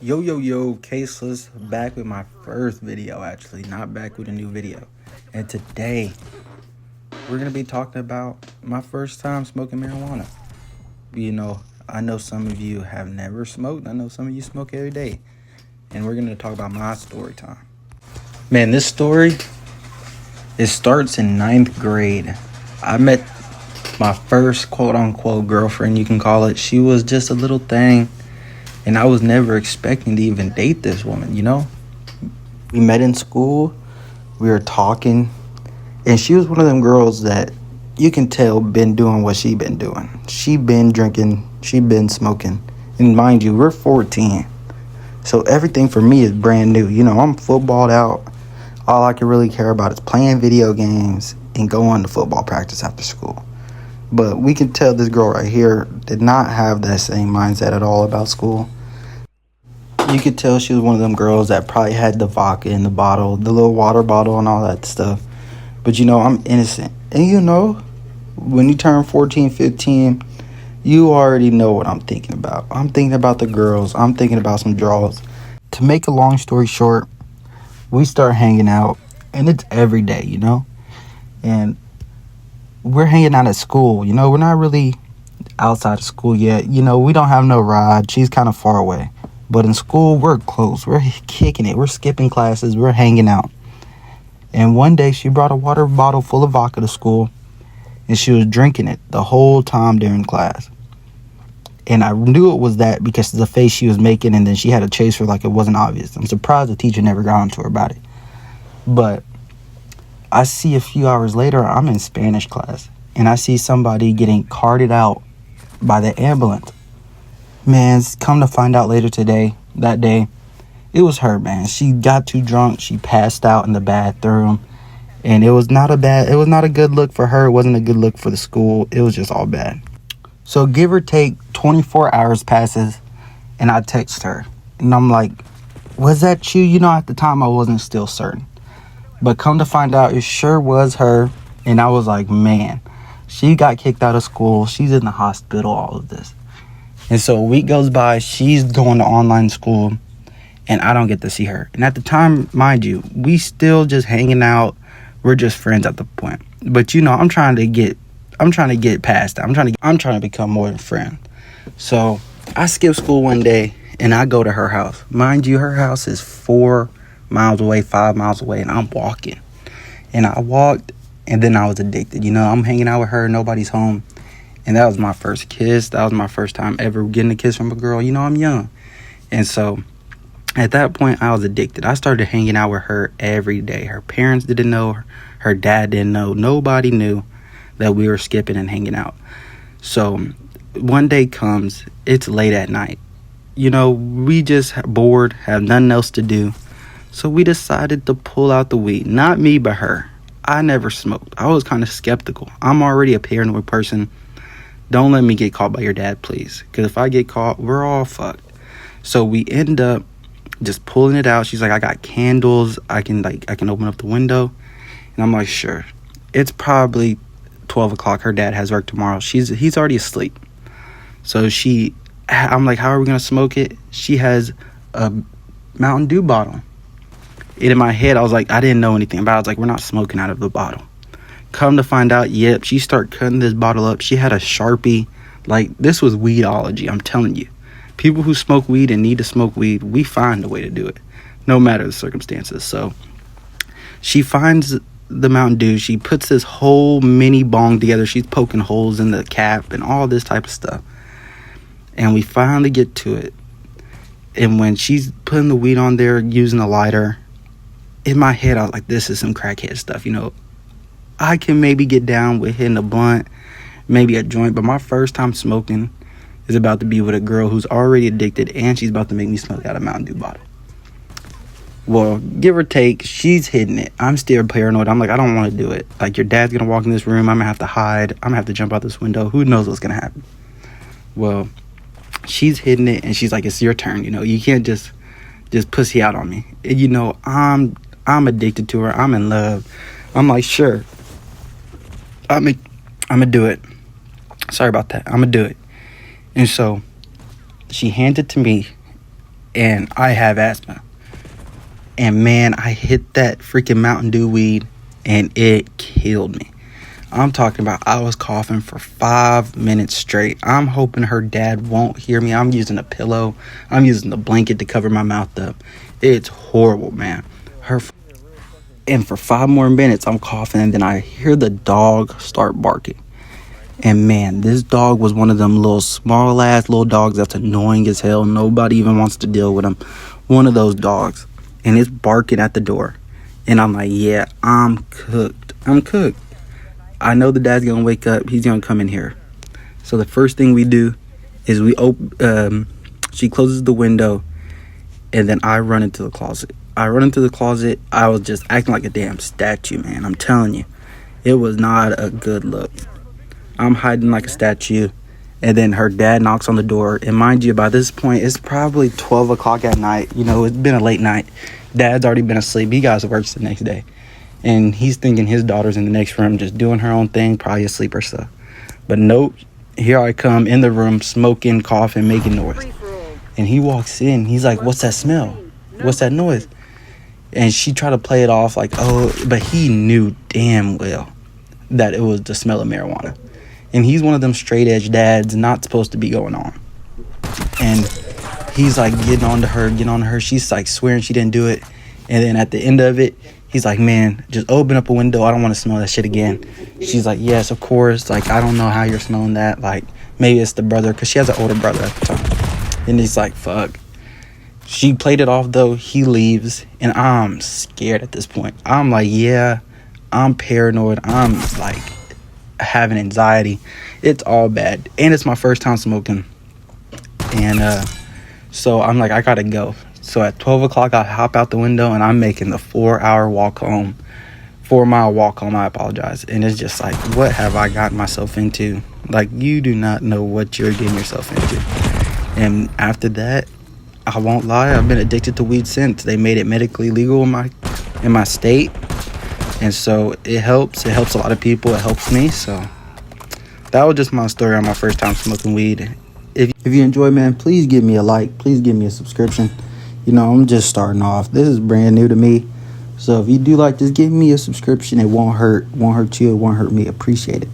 Yo, caseless, back with my first video, actually, not back with a new video. And today, we're gonna be talking about my first time smoking marijuana. I know some of you have never smoked, I know some of you smoke every day. And we're gonna talk about my story time. Man, this story, it starts in ninth grade. I met my first quote unquote girlfriend, you can call it. She was just a little thing. And I was never expecting to even date this woman. We met in school, we were talking, and she was one of them girls that you can tell been doing what she been doing. She been drinking, she been smoking. And mind you, we're 14. So everything for me is brand new. I'm footballed out. All I can really care about is playing video games and going to football practice after school. But we can tell this girl right here did not have that same mindset at all about school. You could tell she was one of them girls that probably had the vodka in the bottle, the little water bottle and all that stuff. But I'm innocent. And when you turn 14, 15, you already know what I'm thinking about. I'm thinking about the girls. I'm thinking about some draws. To make a long story short, we start hanging out, and it's every day. And we're hanging out at school. We're not really outside of school yet. We don't have no ride. She's kind of far away. But in school, we're close. We're kicking it. We're skipping classes. We're hanging out. And one day, she brought a water bottle full of vodka to school, and she was drinking it the whole time during class. And I knew it was that because of the face she was making, and then she had a chaser like it wasn't obvious. I'm surprised the teacher never got onto her about it. But I see a few hours later, I'm in Spanish class, and I see somebody getting carted out by the ambulance. Man, come to find out later that day, it was her, man. She got too drunk. She passed out in the bathroom. And it was not a good look for her. It wasn't a good look for the school. It was just all bad. So give or take 24 hours passes, and I text her. And I'm like, was that you? At the time, I wasn't still certain. But come to find out, it sure was her. And I was like, man, she got kicked out of school. She's in the hospital, all of this. And so a week goes by, she's going to online school, and I don't get to see her. And at the time, mind you, we still just hanging out. We're just friends at the point. But I'm trying to get past that. I'm trying to become more than a friend. So I skip school one day, and I go to her house. Mind you, her house is 4 miles away, 5 miles away, and I'm walking. And I walked, and then I was addicted. I'm hanging out with her, nobody's home. And that was my first kiss. That was my first time ever getting a kiss from a girl. I'm young. And so at that point, I was addicted. I started hanging out with her every day. Her parents didn't know. Her dad didn't know. Nobody knew that we were skipping and hanging out. So one day comes. It's late at night. We just bored, have nothing else to do. So we decided to pull out the weed. Not me, but her. I never smoked. I was kind of skeptical. I'm already a paranoid person. Don't let me get caught by your dad, please. Because if I get caught, we're all fucked. So we end up just pulling it out. She's like, I got candles. I can open up the window. And I'm like, sure. It's probably 12 o'clock. Her dad has work tomorrow. He's already asleep. So I'm like, how are we going to smoke it? She has a Mountain Dew bottle. And in my head, I was like, I didn't know anything about it. I was like, we're not smoking out of the bottle. Come to find out, yep, she started cutting this bottle up. She had a Sharpie. Like, this was weedology, I'm telling you. People who smoke weed and need to smoke weed, we find a way to do it, no matter the circumstances. So she finds the Mountain Dew. She puts this whole mini bong together. She's poking holes in the cap and all this type of stuff. And we finally get to it. And when she's putting the weed on there, using a lighter, in my head, I was like, this is some crackhead stuff, I can maybe get down with hitting a blunt, maybe a joint, but my first time smoking is about to be with a girl who's already addicted, and she's about to make me smoke out a Mountain Dew bottle. Well, give or take, she's hitting it. I'm still paranoid. I'm like, I don't want to do it. Like, your dad's going to walk in this room. I'm going to have to hide. I'm going to have to jump out this window. Who knows what's going to happen? Well, she's hitting it, and she's like, it's your turn. You can't just pussy out on me. I'm addicted to her. I'm in love. I'm like, sure. I'm gonna do it. Sorry about that. I'm gonna do it. And so she hands it to me, and I have asthma. And man, I hit that freaking Mountain Dew weed and it killed me. I'm talking about I was coughing for 5 minutes straight. I'm hoping her dad won't hear me. I'm using a pillow. I'm using the blanket to cover my mouth up. It's horrible, man. And for 5 more minutes, I'm coughing, and then I hear the dog start barking. And man, this dog was one of them little small ass little dogs that's annoying as hell. Nobody even wants to deal with him. One of those dogs. And it's barking at the door. And I'm like, yeah, I'm cooked. I know the dad's gonna wake up. He's gonna come in here. So the first thing we do is she closes the window, and then I run into the closet. I was just acting like a damn statue, man. I'm telling you, it was not a good look. I'm hiding like a statue, and then her dad knocks on the door. And mind you, by this point, it's probably 12 o'clock at night. You know, it's been a late night. Dad's already been asleep. He got to work the next day. And he's thinking his daughter's in the next room just doing her own thing, probably asleep or so. But nope, here I come in the room, smoking, coughing, making noise. And he walks in. He's like, what's that smell? What's that noise? And she tried to play it off like, oh, but he knew damn well that it was the smell of marijuana. And he's one of them straight edge dads not supposed to be going on. And he's like getting on to her. She's like swearing she didn't do it. And then at the end of it, he's like, man, just open up a window. I don't want to smell that shit again. She's like, yes, of course. Like, I don't know how you're smelling that. Like, maybe it's the brother, because she has an older brother at the time. And he's like, fuck. She played it off, though. He leaves, and I'm scared at this point. I'm like, yeah, I'm paranoid. I'm, like, having anxiety. It's all bad. And it's my first time smoking. And so I'm like, I got to go. So at 12 o'clock, I hop out the window, and I'm making the 4-hour walk home. 4-mile walk home, I apologize. And it's just like, what have I gotten myself into? Like, you do not know what you're getting yourself into. And after that, I won't lie, I've been addicted to weed since. They made it medically legal in my state. And so it helps. It helps a lot of people. It helps me. So that was just my story on my first time smoking weed. If you enjoy, man, please give me a like. Please give me a subscription. You know, I'm just starting off. This is brand new to me. So if you do like, just give me a subscription. It won't hurt. Won't hurt you. It won't hurt me. Appreciate it.